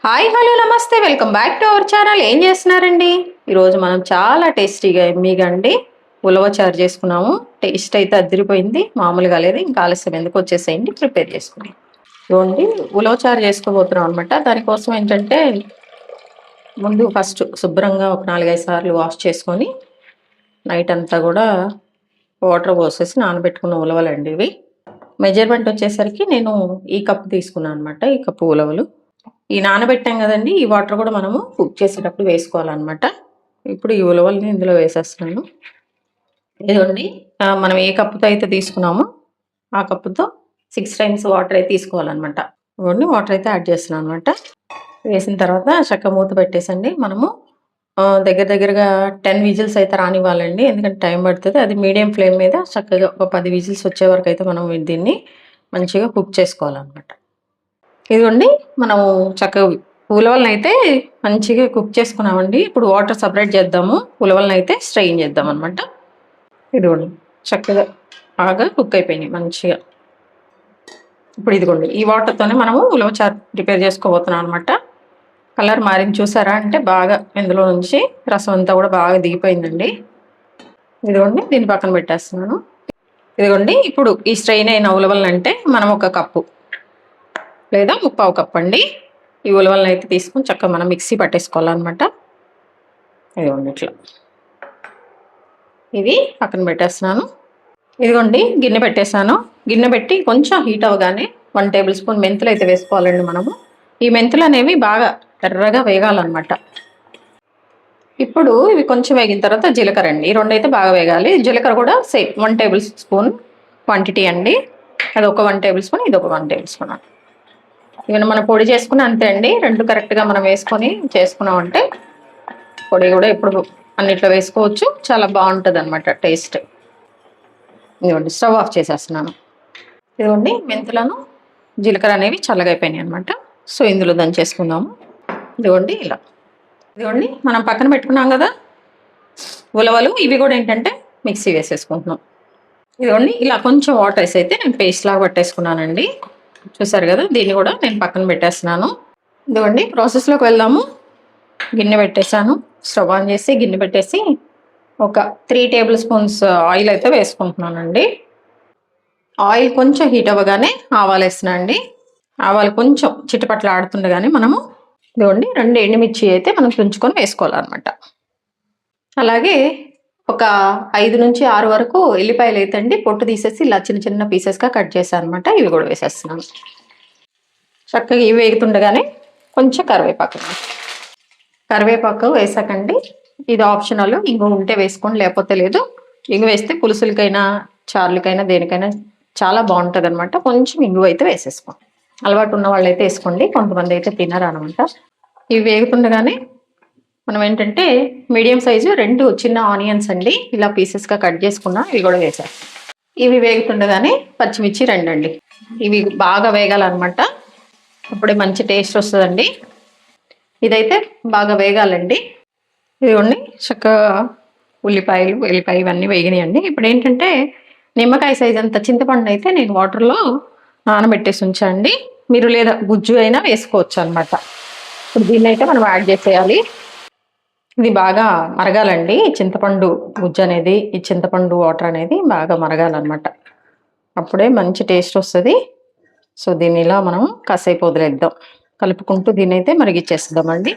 Hi hello నమస్తే welcome back to our channel. ఏం చేస్తున్నారండి? ఈరోజు మనం చాలా టేస్టీగా ఎమ్మీగా అండి ఉలవచారు చేసుకున్నాము. టేస్ట్ అయితే అదిరిపోయింది, మామూలుగా లేదు. ఇంకా ఆలస్యం ఎందుకు, వచ్చేసేయండి ప్రిపేర్ చేసుకుని. ఇదిగోండి ఉలవచారు చేసుకోబోతున్నాం అనమాట. దానికోసం ఏంటంటే ముందు ఫస్ట్ శుభ్రంగా ఒక 4-5 సార్లు వాష్ చేసుకొని నైట్ అంతా కూడా వాటర్ పోసేసి నానబెట్టుకున్న ఉలవలండి ఇవి. మెజర్మెంట్ వచ్చేసరికి నేను ఈ కప్పు తీసుకున్నాను అనమాట. ఈ కప్పు ఉలవలు. ఈ నానబెట్టాం కదండి, ఈ వాటర్ కూడా మనము కుక్ చేసేటప్పుడు వేసుకోవాలన్నమాట. ఇప్పుడు ఈ ఉలవల్ని ఇందులో వేసేస్తున్నాను. ఇదిగోండి, మనం ఏ కప్పుతో అయితే తీసుకున్నామో ఆ కప్పుతో 6 టైమ్స్ వాటర్ అయితే తీసుకోవాలన్నమాట. ఇవన్నీ వాటర్ అయితే యాడ్ చేస్తున్నాం అనమాట. వేసిన తర్వాత చక్క మూత పెట్టేసండి. మనము దగ్గరగా 10 విజిల్స్ అయితే రానివ్వాలండి, ఎందుకంటే టైం పడుతుంది. అది మీడియం ఫ్లేమ్ మీద చక్కగా ఒక 10 విజిల్స్ వచ్చే వరకు అయితే మనం దీన్ని మంచిగా కుక్ చేసుకోవాలన్నమాట. ఇదిగోండి, మనం చక్కగా ఉలవలను అయితే మంచిగా కుక్ చేసుకున్నామండి. ఇప్పుడు వాటర్ సపరేట్ చేద్దాము, ఉలవలను అయితే స్ట్రెయిన్ చేద్దాం అనమాట. ఇదిగోండి, చక్కగా బాగా కుక్ అయిపోయినాయి మంచిగా. ఇప్పుడు ఇదిగోండి, ఈ వాటర్తోనే మనము ఉలవచారు ప్రిపేర్ చేసుకోబోతున్నాం అనమాట. కలర్ మారింది చూసారా, అంటే బాగా ఇందులో నుంచి రసం అంతా కూడా బాగా దిగిపోయిందండి. ఇదిగోండి, దీన్ని పక్కన పెట్టేస్తున్నాను. ఇదిగోండి, ఇప్పుడు ఈ స్ట్రెయిన్ అయిన ఉలవలను అంటే మనం ఒక కప్పు లేదా 1/4 కప్ అండి ఈ ఉలవలను అయితే తీసుకుని చక్కగా మనం మిక్సీ పట్టేసుకోవాలన్నమాట. ఇదిగోండి ఇట్లా, ఇది పక్కన పెట్టేస్తున్నాను. ఇదిగోండి, గిన్నె పెట్టేసాను. గిన్నె పెట్టి కొంచెం హీట్ అవ్వగానే 1 టేబుల్ స్పూన్ మెంతులు అయితే వేసుకోవాలండి మనము. ఈ మెంతులు అనేవి బాగా ఎర్రగా వేగాలన్నమాట. ఇప్పుడు ఇవి కొంచెం వేగిన తర్వాత జీలకర్ర అండి, ఈ రెండు అయితే బాగా వేగాలి. జీలకర్ర కూడా సేమ్ 1 టేబుల్ స్పూన్ క్వాంటిటీ అండి. అది ఒక 1 టేబుల్ స్పూన్, ఇది ఒక 1 టేబుల్ స్పూన్. ఇవన్నీ మనం పొడి చేసుకుని అంతే అండి. రెండు కరెక్ట్గా మనం వేసుకొని చేసుకున్నామంటే పొడి కూడా ఎప్పుడు అన్నిట్లో వేసుకోవచ్చు, చాలా బాగుంటుంది అనమాట టేస్ట్. ఇదిగోండి, స్టవ్ ఆఫ్ చేసేస్తున్నాను. ఇదిగోండి, మెంతులను జీలకర్ర అనేవి చల్లగా అయిపోయినాయి అనమాట. సో ఇందులో దంచేసుకుందాము. ఇదిగోండి ఇలా. ఇదిగోండి, మనం పక్కన పెట్టుకున్నాం కదా ఉలవలు, ఇవి కూడా ఏంటంటే మిక్సీ వేసేసుకుంటున్నాం. ఇదిగోండి, ఇలా కొంచెం వాటర్ వేసి అయితే నేను పేస్ట్ లాగా పట్టేసుకున్నానండి. చూసారు కదా, దీన్ని కూడా నేను పక్కన పెట్టేస్తున్నాను. ఇదిగోండి, ప్రాసెస్లోకి వెళ్దాము. గిన్నె పెట్టేశాను, స్టవ్ ఆన్ చేసి గిన్నె పెట్టేసి ఒక 3 టేబుల్ స్పూన్స్ ఆయిల్ అయితే వేసుకుంటున్నానండి. ఆయిల్ కొంచెం హీట్ అవ్వగానే ఆవాలు వేస్తున్నాను అండి. ఆవాలు కొంచెం చిటపట్లు ఆడుతుండగానే మనము ఇదిగోండి 2 ఎండుమిర్చి అయితే మనం తుంచుకొని వేసుకోవాలన్నమాట. అలాగే ఒక 5 నుంచి 6 వరకు ఎల్లిపాయలు అయితే అండి పొట్టు తీసేసి ఇలా చిన్న చిన్న పీసెస్గా కట్ చేశాను అనమాట. ఇవి కూడా వేసేస్తున్నాను. చక్కగా ఇవి వేగుతుండగానే కొంచెం కరివేపాకు వేసాకండి. ఇది ఆప్షనల్, ఇంగు ఉంటే వేసుకోండి, లేకపోతే లేదు. ఇంగు వేస్తే పులుసులకైనా చారులకైనా దేనికైనా చాలా బాగుంటుంది అనమాట. కొంచెం ఇంగు అయితే వేసేసుకోండి, అలవాటు ఉన్న వాళ్ళు అయితే వేసుకోండి, కొంతమంది అయితే తినరు అనమాట. ఇవి వేగుతుండగానే మనం ఏంటంటే మీడియం సైజు 2 చిన్న ఆనియన్స్ అండి ఇలా పీసెస్గా కట్ చేసుకున్నా, ఇవి కూడా వేసాం. ఇవి వేగుతుండగానే పచ్చిమిర్చి 2 అండి, ఇవి బాగా వేగాలన్నమాట. అప్పుడే మంచి టేస్ట్ వస్తుందండి. ఇదైతే బాగా వేగాలండి. ఇదిగోండి, చక్కగా వెల్లిపాయ ఇవన్నీ వేగినాయండి. ఇప్పుడు ఏంటంటే నిమ్మకాయ సైజ్ అంత చింతపండు అయితే నేను వాటర్లో నానబెట్టేసి ఉంచండి. మీరు లేదా గుజ్జు అయినా వేసుకోవచ్చు అనమాట. ఇప్పుడు దీన్ని అయితే మనం యాడ్ చేసేయాలి. ఇది బాగా మరగాలండి, చింతపండు గుజ్జు అనేది, ఈ చింతపండు వాటర్ అనేది బాగా మరగాలన్నమాట. అప్పుడే మంచి టేస్ట్ వస్తుంది. సో దీన్ని ఇలా మనం కాసేపు వదిలేద్దాం, కలుపుకుంటూ దీన్ని అయితే మరిగిచ్చేస్తామండి.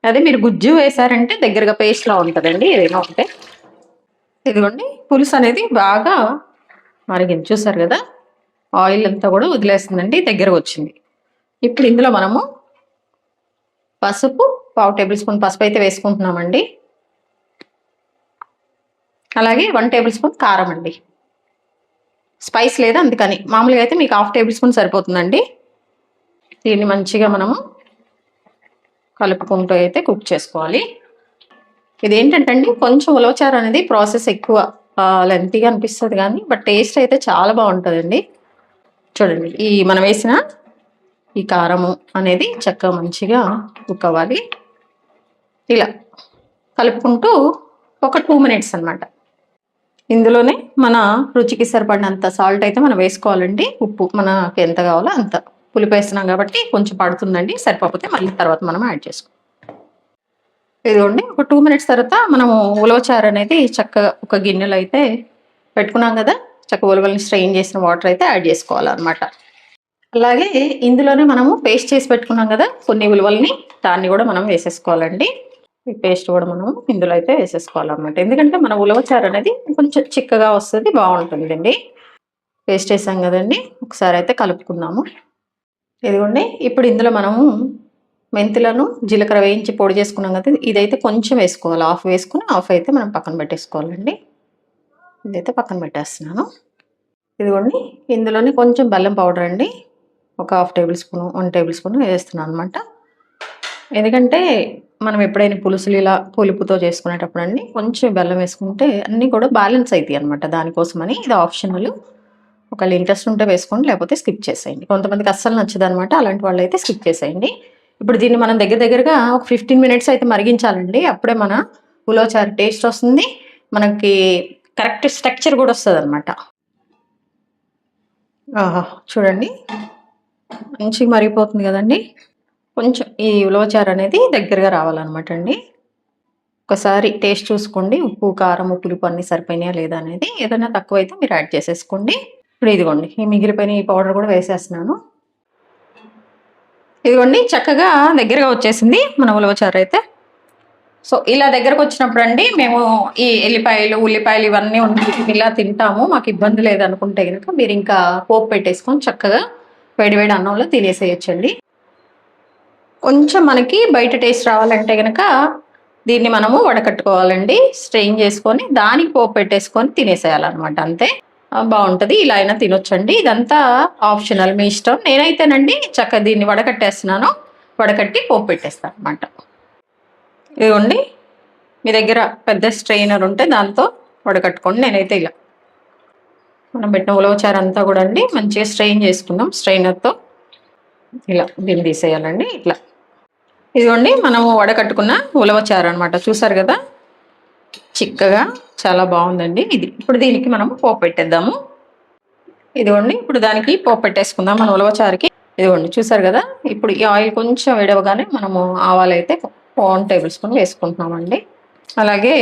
అదే మీరు గుజ్జు వేసారంటే దగ్గరగా పేస్ట్లా ఉంటుందండి, ఏదైనా ఒకటే. ఇదిగోండి, పులుసు అనేది బాగా మరిగింది చూసారు కదా, ఆయిల్ అంతా కూడా వదిలేస్తుందండి, దగ్గరకు వచ్చింది. ఇప్పుడు ఇందులో మనము పసుపు 1/2 టేబుల్ స్పూన్ పసుపు అయితే వేసుకుంటున్నామండి. అలాగే 1 టేబుల్ స్పూన్ కారం అండి. స్పైస్ లేదా అందుకని, మామూలుగా అయితే మీకు 1/2 టేబుల్ స్పూన్ సరిపోతుందండి. దీన్ని మంచిగా మనము కలుపుకుంటూ అయితే కుక్ చేసుకోవాలి. ఇదేంటంటే అండి కొంచెం ఉలవచారు అనేది ప్రాసెస్ ఎక్కువ లెంతీగా అనిపిస్తుంది కానీ బట్ టేస్ట్ అయితే చాలా బాగుంటుందండి. చూడండి, ఈ మనం వేసిన ఈ కారము అనేది చక్కగా మంచిగా కుక్ అవ్వాలి. ఇలా కలుపుకుంటూ ఒక 2 మినిట్స్ అనమాట. ఇందులోనే మన రుచికి సరిపడినంత సాల్ట్ అయితే మనం వేసుకోవాలండి. ఉప్పు మనకి ఎంత కావాలో అంత. పులుపు వేస్తున్నాం కాబట్టి కొంచెం పడుతుందండి. సరిపోతే మళ్ళీ తర్వాత మనం యాడ్ చేసుకోవాలి. ఇదిగోండి ఒక 2 మినిట్స్ తర్వాత మనము ఉలవచారు అనేది చక్కగా ఒక గిన్నెలో అయితే పెట్టుకున్నాం కదా, చక్కగా ఉలవల్ని స్ట్రెయిన్ చేసిన వాటర్ అయితే యాడ్ చేసుకోవాలన్నమాట. అలాగే ఇందులోనే మనము పేస్ట్ చేసి పెట్టుకున్నాం కదా కొన్ని ఉలవల్ని, దాన్ని కూడా మనం వేసేసుకోవాలండి. ఈ పేస్ట్ కూడా మనం ఇందులో అయితే వేసేసుకోవాలన్నమాట. ఎందుకంటే మన ఉలవచారు అనేది కొంచెం చిక్కగా వస్తుంది, బాగుంటుందండి. పేస్ట్ వేసాం కదండి, ఒకసారి అయితే కలుపుకుందాము. ఇదిగోండి ఇప్పుడు ఇందులో మనము మెంతులను జీలకర్ర వేయించి పొడి చేసుకున్నాం కదా, ఇదైతే కొంచెం వేసుకోవాలి. హాఫ్ వేసుకుని హాఫ్ అయితే మనం పక్కన పెట్టేసుకోవాలండి. ఇదైతే పక్కన పెట్టేస్తున్నాను. ఇదిగోండి ఇందులోనే కొంచెం బెల్లం పౌడర్ అండి, ఒక 1/2 టేబుల్ స్పూన్ 1 టేబుల్ స్పూన్ వేస్తున్నాను అనమాట. ఎందుకంటే మనం ఎప్పుడైనా పులుసులు ఇలా పులుపుతో చేసుకునేటప్పుడు అండి కొంచెం బెల్లం వేసుకుంటే అన్నీ కూడా బ్యాలెన్స్ అవుతాయి అనమాట. దానికోసమని ఇది ఆప్షనల్. ఒకవేళ ఇంట్రెస్ట్ ఉంటే వేసుకోండి, లేకపోతే స్కిప్ చేసేయండి. కొంతమందికి అస్సలు నచ్చదు అనమాట, అలాంటి వాళ్ళు అయితే స్కిప్ చేసేయండి. ఇప్పుడు దీన్ని మనం దగ్గరగా ఒక 15 మినిట్స్ అయితే మరిగించాలండి. అప్పుడే మన ఉలవచారు టేస్ట్ వస్తుంది, మనకి కరెక్ట్ స్ట్రక్చర్ కూడా వస్తుంది అనమాట. చూడండి మంచిగా మరిగిపోతుంది కదండి. కొంచెం ఈ ఉలవచారు అనేది దగ్గరగా రావాలన్నమాట అండి. ఒకసారి టేస్ట్ చూసుకోండి, ఉప్పు కారం పులుపు అన్నీ సరిపోయినాయా లేదా అనేది. ఏదైనా తక్కువైతే మీరు యాడ్ చేసేసుకోండి. ఇప్పుడు ఇదిగోండి ఈ మిగిలిపోయిన ఈ పౌడర్ కూడా వేసేస్తున్నాను. ఇదిగోండి చక్కగా దగ్గరగా వచ్చేసింది మన ఉలవచారు అయితే. సో ఇలా దగ్గరకు వచ్చినప్పుడు అండి మేము ఈ ఎల్లిపాయలు ఉల్లిపాయలు ఇవన్నీ ఇలా తింటాము, మాకు ఇబ్బంది లేదనుకుంటే కనుక మీరు ఇంకా పోపు పెట్టేసుకొని చక్కగా వేడివేడి అన్నంలో తినేసేయచ్చండి. కొంచెం మనకి బయట టేస్ట్ రావాలంటే కనుక దీన్ని మనము వడకట్టుకోవాలండి, స్ట్రెయిన్ చేసుకొని దానికి పోపు పెట్టేసుకొని తినేసేయాలన్నమాట, అంతే. బాగుంటుంది. ఇలా అయినా తినొచ్చండి, ఇదంతా ఆప్షనల్, మీ ఇష్టం. నేనైతేనండి చక్కగా దీన్ని వడకట్టేస్తున్నాను, వడకట్టి పోపు పెట్టేస్తాను అనమాట. ఇదిగోండి మీ దగ్గర పెద్ద స్ట్రెయినర్ ఉంటే దాంతో వడకట్టుకోండి. నేనైతే ఇలా మనం పెట్టిన ఉలవచారు అంతా కూడా అండి మంచిగా స్ట్రెయిన్ చేసుకుందాం స్ట్రెయినర్తో. ఇలా దీన్ని తీసేయాలండి ఇట్లా. ఇదిగోండి మనము వడకట్టుకున్న ఉలవచారు అనమాట, చూసారు కదా చిక్కగా చాలా బాగుందండి ఇది. ఇప్పుడు దీనికి మనం పోపు పెట్టేద్దాము. ఇదిగోండి ఇప్పుడు దానికి పోపు పెట్టేసుకుందాం మన ఉలవచారుకి. ఇదిగోండి చూసారు కదా, ఇప్పుడు ఈ ఆయిల్ కొంచెం వేడవగానే మనము ఆవాలు అయితే 1 టేబుల్ స్పూన్ వేసుకుంటున్నామండి. అలాగే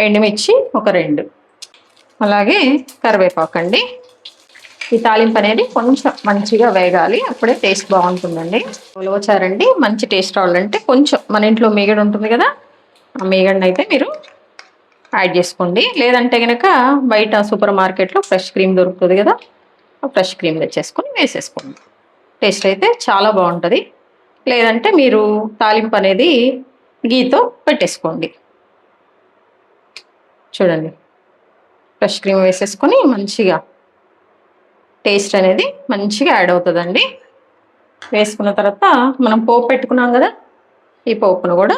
ఎండుమిర్చి ఒక 2, అలాగే కరివేపాకు అండి. ఈ తాలింపు అనేది కొంచెం మంచిగా వేగాలి, అప్పుడే టేస్ట్ బాగుంటుందండి. ఉలవచారండి మంచి టేస్ట్ రావాలంటే కొంచెం మన ఇంట్లో మీగడ ఉంటుంది కదా, ఆ మీగడని అయితే మీరు యాడ్ చేసుకోండి. లేదంటే కనుక బయట సూపర్ మార్కెట్లో ఫ్రెష్ క్రీమ్ దొరుకుతుంది కదా, ఆ ఫ్రెష్ క్రీమ్ తెచ్చేసుకొని వేసేసుకోండి. టేస్ట్ అయితే చాలా బాగుంటుంది. లేదంటే మీరు తాలింపు అనేది గీతో పెట్టేసుకోండి. చూడండి ఫ్రెష్ క్రీమ్ వేసేసుకొని మంచిగా టేస్ట్ అనేది మంచిగా యాడ్ అవుతుందండి. వేసుకున్న తర్వాత మనం పోపు పెట్టుకున్నాం కదా, ఈ పోపును కూడా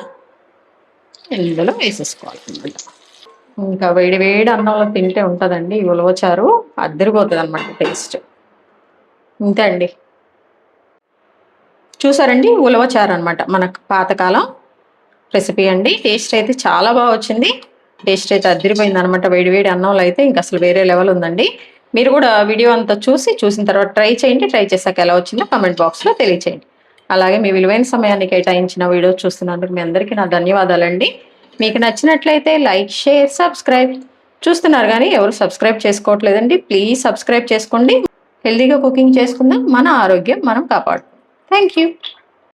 ఇందులో వేసేసుకోవాలి. ఇంకా వేడి వేడి అన్నంలో తింటే ఉంటుందండి ఈ ఉలవచారు, అద్దరిపోతుంది అనమాట టేస్ట్. ఇంతే అండి, చూసారండి ఉలవచారు అనమాట మనకు పాతకాలం రెసిపీ అండి. టేస్ట్ అయితే చాలా బాగా వచ్చింది, టేస్ట్ అయితే అద్దరిపోయింది అనమాట. వేడివేడి అన్నంలో అయితే ఇంకా అసలు వేరే లెవెల్ ఉందండి. మీరు కూడా వీడియో అంతా చూసిన తర్వాత ట్రై చేయండి. ట్రై చేశాక ఎలా వచ్చిందో కామెంట్ బాక్స్లో తెలియచేయండి. అలాగే మీ విలువైన సమయాన్ని కేటాయించిన వీడియో చూస్తున్నందుకు మీ అందరికీ నా ధన్యవాదాలండి. మీకు నచ్చినట్లయితే లైక్ షేర్ సబ్స్క్రైబ్. చూస్తున్నారు కానీ ఎవరు సబ్స్క్రైబ్ చేసుకోవట్లేదండి, ప్లీజ్ సబ్స్క్రైబ్ చేసుకోండి. హెల్తీగా కుకింగ్ చేసుకుందాం, మన ఆరోగ్యం మనం కాపాడుకుందాం. Thank you.